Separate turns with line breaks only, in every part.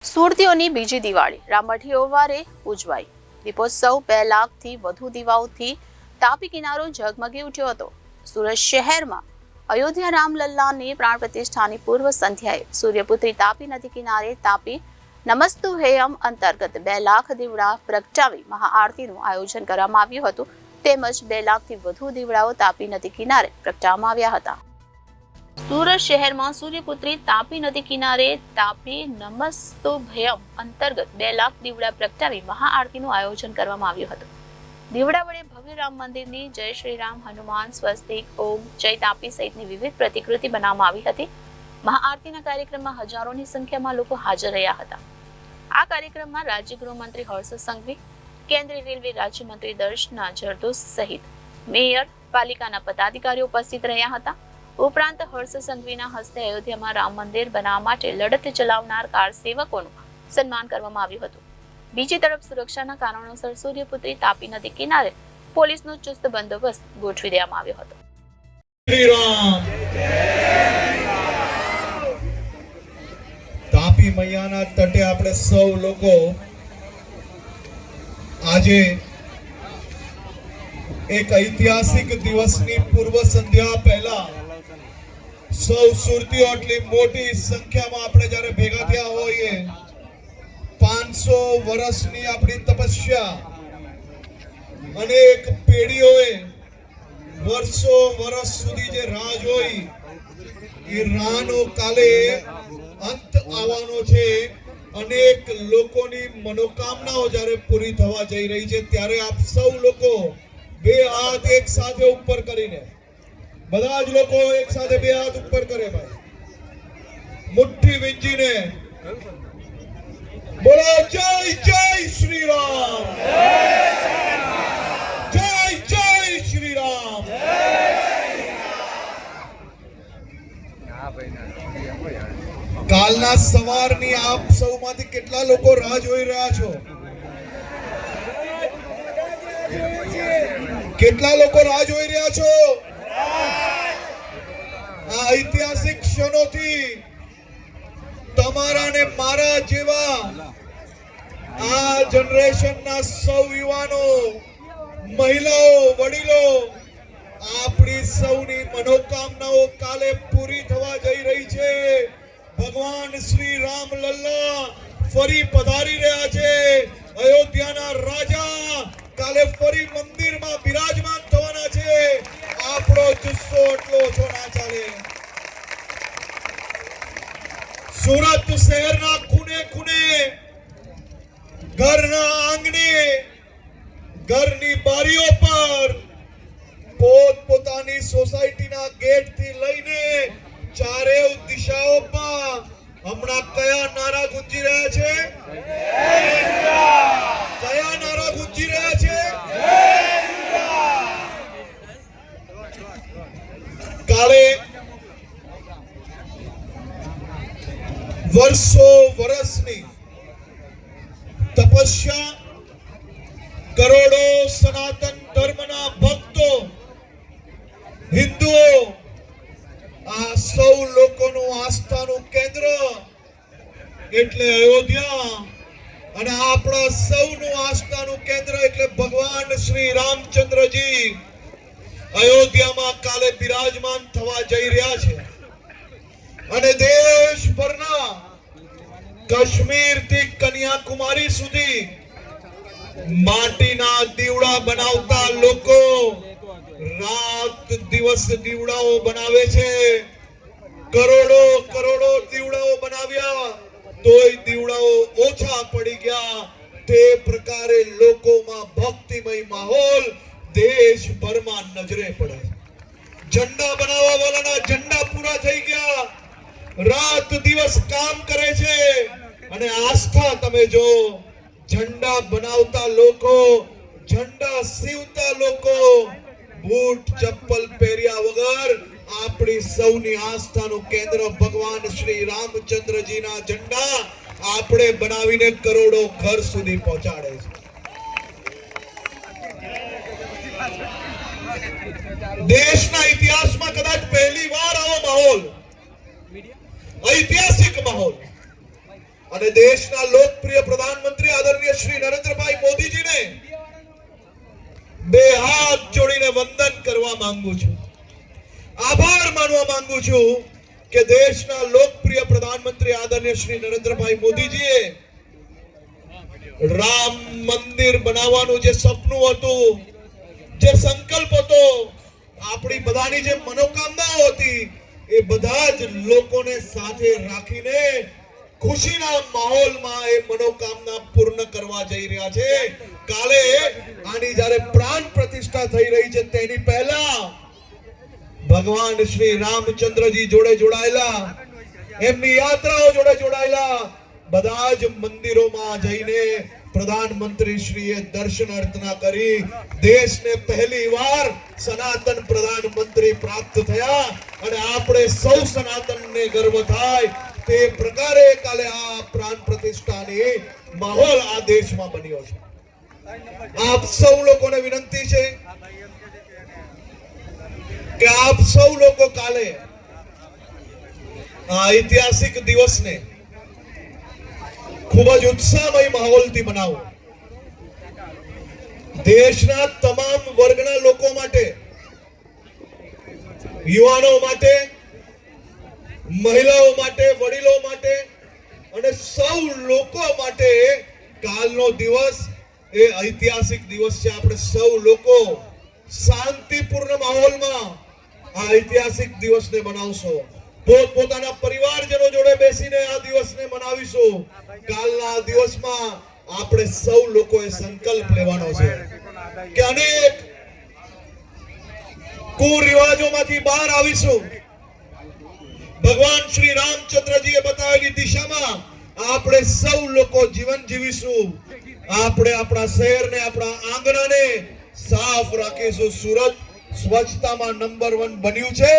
સુરતીઓની બીજી દિવાળી રામઠીઓવારે ઉજવાઈ। દીપોત્સવ 2 લાખથી વધુ દીવાઓથી તાપી કિનારો ઝગમગી ઉઠ્યો હતો। સુરત શહેરમાં અયોધ્યા રામલલ્લાની પ્રાણ પ્રતિષ્ઠાની પૂર્વ સંધ્યાએ સૂર્યપુત્રી તાપી નદી કિનારે તાપી નમસ્તુહેયમ અંતર્ગત 2 લાખ દીવડા પ્રગટાવી મહાઆરતીનું આયોજન કરવામાં આવ્યું હતું। તેમજ 2 લાખથી વધુ દીવડાઓ તાપી નદી કિનારે પ્રગટાવવામાં આવ્યા હતા। સુરત શહેરમાં સૂર્યપુત્રી તાપી નદી કિનારે તાપી નમસ્તુભયમ અંતર્ગત 2 લાખ દીવડા પ્રગટાવી મહાઆરતીનું આયોજન કરવામાં આવ્યું હતું। દીવડા વડે ભવ્ય રામ મંદિરની જય શ્રી રામ, હનુમાન, સ્વસ્તિક, ઓમ, જય તાપી સહિતની વિવિધ પ્રતિકૃતિ બનાવવામાં આવી હતી। મહાઆરતીના કાર્યક્રમમાં હજારોની સંખ્યામાં લોકો હાજર રહ્યા હતા। આ કાર્યક્રમમાં રાજ્ય ગૃહમંત્રી હર્ષ સંઘવી, કેન્દ્રીય રેલવે રાજ્યમંત્રી દર્શના જરદોસ સહિત મેયર, પાલિકાના પદાધિકારીઓ ઉપસ્થિત રહ્યા હતા। ઉપરાંત હર્ષ સંઘવીના હસ્તે અયોધ્યામાં રામ મંદિર બનાવવા માટે લડત ચલાવનાર કાર સેવકોનું સન્માન કરવામાં આવ્યું હતું। બીજી તરફ સુરક્ષાના કારણોસર સૂર્યપુત્રી તાપી નદી કિનારે પોલીસનો ચુસ્ત બંદોબસ્ત ગોઠવી દેવામાં આવ્યો હતો।
તાપી મૈયાના તટે આપણે સૌ લોકો આજે એક ઐતિહાસિક દિવસની પૂર્વ સંધ્યા પહેલા સૌ સુરતીઓ આટલી મોટી સંખ્યામાં આપણે જ્યારે ભેગા થયા હોઈએ, 500 વર્ષની આપણી તપસ્યા, અનેક પેઢીઓએ વર્ષો વર્ષ સુધી જે રાહ જોઈ, એ રાહનો કાલે અંત આવવાનો છે। અનેક લોકોની મનોકામનાઓ જ્યારે પૂરી થવા જઈ રહી છે, ત્યારે આપ સૌ લોકો 2 હાથ એક સાથે ઉપર કરીને, બધા જ લોકો એક સાથે 2 હાથ ઉપર કરે ભાઈ, મુઠ્ઠી વીંચીને બોલો જય જય શ્રી રામ, જય જય શ્રી રામ। કાલના સવારની આપ સૌમાંથી કેટલા લોકો રાહ જોઈ રહ્યા છો? કેટલા લોકો રાહ જોઈ રહ્યા છો? આ ઐતિહાસિક ક્ષણોથી તમારા ને મારા જેવા આ જનરેશનના સૌ યુવાનો, મહિલાઓ, વડીલો, આપણી સૌની મનોકામનાઓ કાલે પૂરી થવા જઈ રહી છે। ભગવાન શ્રી રામ લલ્લા ફરી પધારી રહ્યા છે। અયોધ્યાના રાજા કાલે ફરી મંદિરમાં બિરાજમાન થવાના છે। આપણો જુસ્સો એટલો ઓછો ના ચાલે। સુરત શહેરના ખૂણે ખૂણે, ઘરના આંગણે, ઘરની બારીઓ પર, પોતપોતાની સોસાયટીના ગેટથી લઈને ચારે દિશાઓમાં હમણાં કયા નારા ગુંજી રહ્યા છે? કયા નારા ગુંજી રહ્યા છે? કાલે વર્ષો વર્ષની તપસ્યા, કરોડો સનાતન ધર્મના ભક્તો, હિન્દુઓ, આ સૌ લોકોનું આસ્થાનું કેન્દ્ર એટલે અયોધ્યા, અને આપણા સૌનું આસ્થાનું કેન્દ્ર એટલે ભગવાન શ્રી રામચંદ્રજી અયોધ્યામાં કાલે બિરાજમાન થવા જઈ રહ્યા છે। અને દેશભરના કાશ્મીર થી કન્યાકુમારી સુધી માટીના દીવડા બનાવતા લોકો રાત દિવસ દીવડાઓ બનાવે છે। કરોડો કરોડો દીવડાઓ બનાવ્યા તોય દીવડાઓ ઓછા પડી ગયા। તે પ્રકારે લોકોમાં ભક્તિમય માહોલ દેશભરમાં નજરે પડે છે। ઝંડા બનાવવા વાળાના ઝંડા પૂરા થઈ ગયા, રાત દિવસ કામ કરે છે। અને આસ્થા તમે જો, ઝંડા બનાવતા લોકો, ઝંડા સીવતા લોકો, બૂટ ચપ્પલ પહેર્યા વગર આપણી સૌની આસ્થાનું કેન્દ્ર ભગવાન શ્રી રામચંદ્રજીના ઝંડા આપણે બનાવીને કરોડો ઘર સુધી પહોંચાડે છે। દેશના ઇતિહાસમાં કદાચ પહેલી વાર આવો માહોલ, ઐતિહાસિક માહોલ અને દેશના લોકપ્રિય પ્રધાનમંત્રી આદરણીય શ્રી નરેન્દ્રભાઈ મોદીજીને બે હાથ જોડીને વંદન કરવા માંગુ છું, આભાર માનવા માંગુ છું કે દેશના લોકપ્રિય પ્રધાનમંત્રી આદરણીય શ્રી નરેન્દ્રભાઈ મોદીજીએ રામ મંદિર બનાવવાનું જે સપનું હતું, જે સંકલ્પ હતો, આપણી બધાની જે મનોકામનાઓ હતી, એ બધા જ લોકોને સાથે રાખીને ખુશીના માહોલમાં એ મનોકામના પૂર્ણ કરવા જઈ રહ્યા છે. કાલે આની જ્યારે પ્રાણ પ્રતિષ્ઠા થઈ રહી છે તેની પહેલા ભગવાન શ્રી રામચંદ્રજી જોડે જોડાયેલા, એમની યાત્રાઓ જોડે જોડાયેલા બધા જ મંદિરોમાં જઈને પ્રધાનમંત્રી શ્રીએ દર્શન અર્ચના કરી દેશને પહેલીવાર સનાતન પ્રધાનમંત્રી પ્રાપ્ત થયા અને આપણે સૌ સનાતનને ગર્વ થાય તે પ્રકારે કાલે આ પ્રાણ પ્રતિષ્ઠાની માહોલ આ દેશમાં બન્યો છે. આપ સૌ લોકોને વિનંતી છે કે આપ સૌ લોકો કાલે આ ઐતિહાસિક દિવસને ખૂબ જ ઉત્સાહમય માહોલથી મનાવો. દેશના તમામ વર્ગના લોકો માટે, યુવાનો માટે, મહિલાઓ માટે, વડીલો માટે અને સૌ લોકો માટે કાલનો દિવસ એ ઐતિહાસિક દિવસ છે. આપણે સૌ લોકો શાંતિપૂર્ણ માહોલમાં આ ઐતિહાસિક દિવસને મનાવશો. પોતાના પરિવારજનો જોડે બેસીને આ દિવસને મનાવીશું. કાલના દિવસમાં આપણે સૌ લોકોએ સંકલ્પ લેવાનો છે કે અનેક કુરિવાજોમાંથી બહાર આવીશું. ભગવાન શ્રી રામચંદ્રજીએ બતાવેલી દિશામાં આપણે સૌ લોકો જીવન જીવીશું. આપણે આપણા શહેરને, આપણા આંગણાને સાફ રાખીશું. સુરત સ્વચ્છતામાં નંબર 1 બન્યું છે.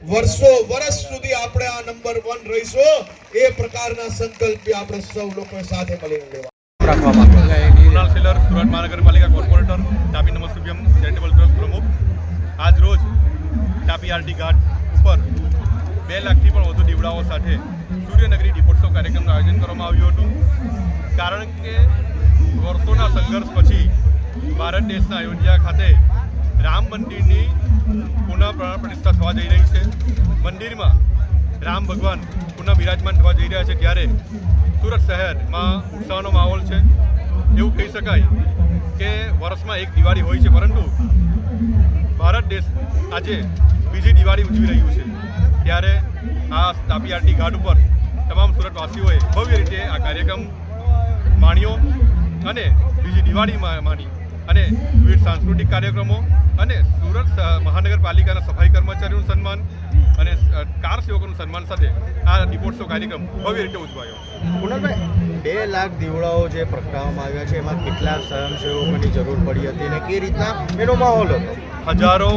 વર્ષ સુધી આપણે આ નંબર 1 રહીશું. એ પ્રકારના સંકલ્પ આપણે સૌ લોકો સાથે મળીને લેવા.
કુણાલ સેલર, સુરત મહાનગરપાલિકા કોર્પોરેટર, તાપી નમસ્તુભ્યમ ચેરિટેબલ ટ્રસ્ટ પ્રમુખ. આજ રોજ તાપી આરટી ઘાટ ઉપર 2 લાખથી પણ વધુ દીવડાઓ સાથે સૂર્યનગરી દીપોત્સવ કાર્યક્રમનું આયોજન કરવામાં આવ્યું હતું. કારણ કે વર્ષોના સંઘર્ષ પછી ભારત દેશના અયોધ્યા ખાતે રામ મંદિરની પુનઃ પ્રાણ પ્રતિષ્ઠા થવા જઈ રહી છે. મંદિરમાં રામ ભગવાન પુનઃ બિરાજમાન થવા જઈ રહ્યા છે ત્યારે સુરત શહેરમાં ઉત્સાહનો માહોલ છે. એવું કહી શકાય કે વર્ષમાં એક દિવાળી હોય છે, પરંતુ ભારત દેશ આજે બીજી દિવાળી ઉજવી રહ્યું છે. ત્યારે આ તાપી આરટી ઘાટ ઉપર તમામ સુરતવાસીઓએ ભવ્ય રીતે આ કાર્યક્રમ માણ્યો અને બીજી દિવાળી માણી અને વિવિધ સાંસ્કૃતિક કાર્યક્રમો અને સુરત મહાનગરપાલિકાના સફાઈ કર્મચારીઓનું સન્માન અને કાર સેવકોનું સન્માન સાથે આ દીપોત્સવ કાર્યક્રમ ભવ્ય રીતે ઉજવાયો.
કુણાલભાઈ, 2 લાખ દીવડાઓ જે પ્રગટાવવામાં આવ્યા છે એમાં કેટલા સ્વયંસેવકોની જરૂર પડી હતી અને કઈ રીતના એનો માહોલ હતો?
હજારો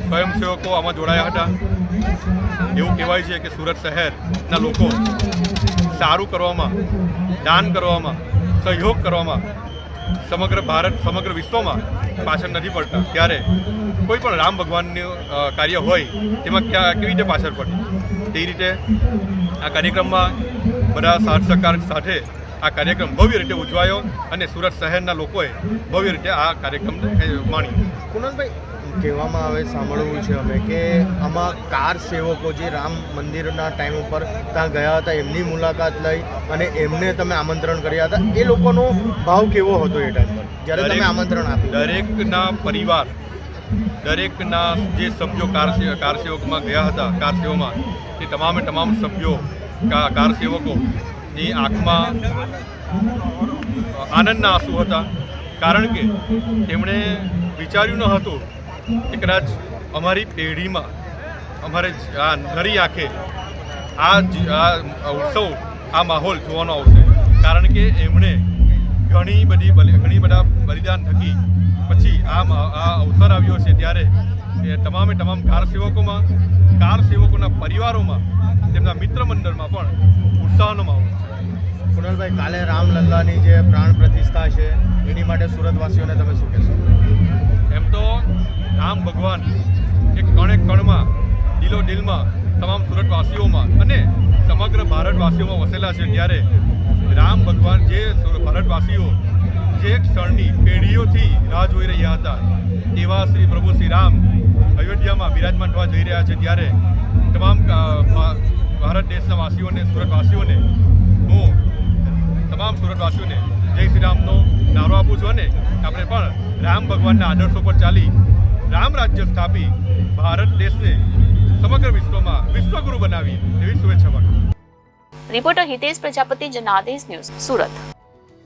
સ્વયંસેવકો આમાં જોડાયા હતા. એવું કહેવાય છે કે સુરત શહેરના લોકો સારું કરવામાં, દાન કરવામાં, સહયોગ કરવામાં સમગ્ર ભારત, સમગ્ર વિશ્વમાં પાછળ નથી પડતા. ત્યારે કોઈ પણ રામ ભગવાનનું કાર્ય હોય તેમાં કેવી રીતે પાછળ પડે તે રીતે આ કાર્યક્રમમાં બધા સાથ સહકાર સાથે આ કાર્યક્રમ ભવ્ય રીતે ઉજવાયો અને સુરત શહેરના લોકોએ ભવ્ય રીતે આ કાર્યક્રમ માણ્યો.
કુણાલભાઈ, કહેવામાં આવે, સાંભળવું છે અમે કે આમાં કાર સેવકો જે રામ મંદિરના ટાઈમ ઉપર ત્યાં ગયા હતા એમની મુલાકાત લઈ અને એમને તમે આમંત્રણ કર્યા હતા. એ લોકોનો ભાવ કેવો હતો એ ટાઈમ પર જ્યારે તમે આમંત્રણ આપ્યું?
દરેકના પરિવાર, દરેકના જે સભ્યો કાર સેવકમાં ગયા હતા, કાર સેવામાં, એ તમામ સભ્યો કાર સેવકોની આંખમાં આનંદના આંસુ હતા. કારણ કે તેમણે વિચાર્યું ન હતું કે કદાચ અમારી પેઢીમાં અમારે આ નરી આંખે આ ઉત્સવ, આ માહોલ જોવાનો આવશે. કારણ કે એમણે ઘણી બધા બલિદાન થકી પછી આ અવસર આવ્યો છે. ત્યારે તમામ કાર સેવકોના પરિવારોમાં, તેમના મિત્ર મંડળમાં પણ ઉત્સાહનો માહોલ છે.
કુણાલભાઈ, કાલે રામલલ્લાની જે પ્રાણ પ્રતિષ્ઠા છે એની માટે સુરતવાસીઓને તમે શું કહેશો?
એમ તો રામ ભગવાન એક કણમાં, દિલમાં તમામ સુરતવાસીઓમાં અને સમગ્ર ભારતવાસીઓમાં વસેલા છે. ત્યારે રામ ભગવાન જે ભારતવાસીઓ જે ક્ષણની પેઢીઓથી રાહ જોઈ રહ્યા હતા એવા શ્રી પ્રભુ શ્રી રામ અયોધ્યામાં બિરાજમાન થવા જઈ રહ્યા છે, ત્યારે તમામ ભારત દેશના વાસીઓને, સુરતવાસીઓને હું તમામ સુરતવાસીઓને જય શ્રી રામનો નારો આપું છું અને આપણે પણ રામ ભગવાનના આદર્શો પર ચાલી રામ રાજ્ય સ્થાપી ભારત દેશને સમગ્ર વિશ્વમાં વિશ્વગુરુ બનાવી એવી શુભેચ્છા પાઠવું છું.
Reporter Hitesh Prajapati, Janadesh news, Surat.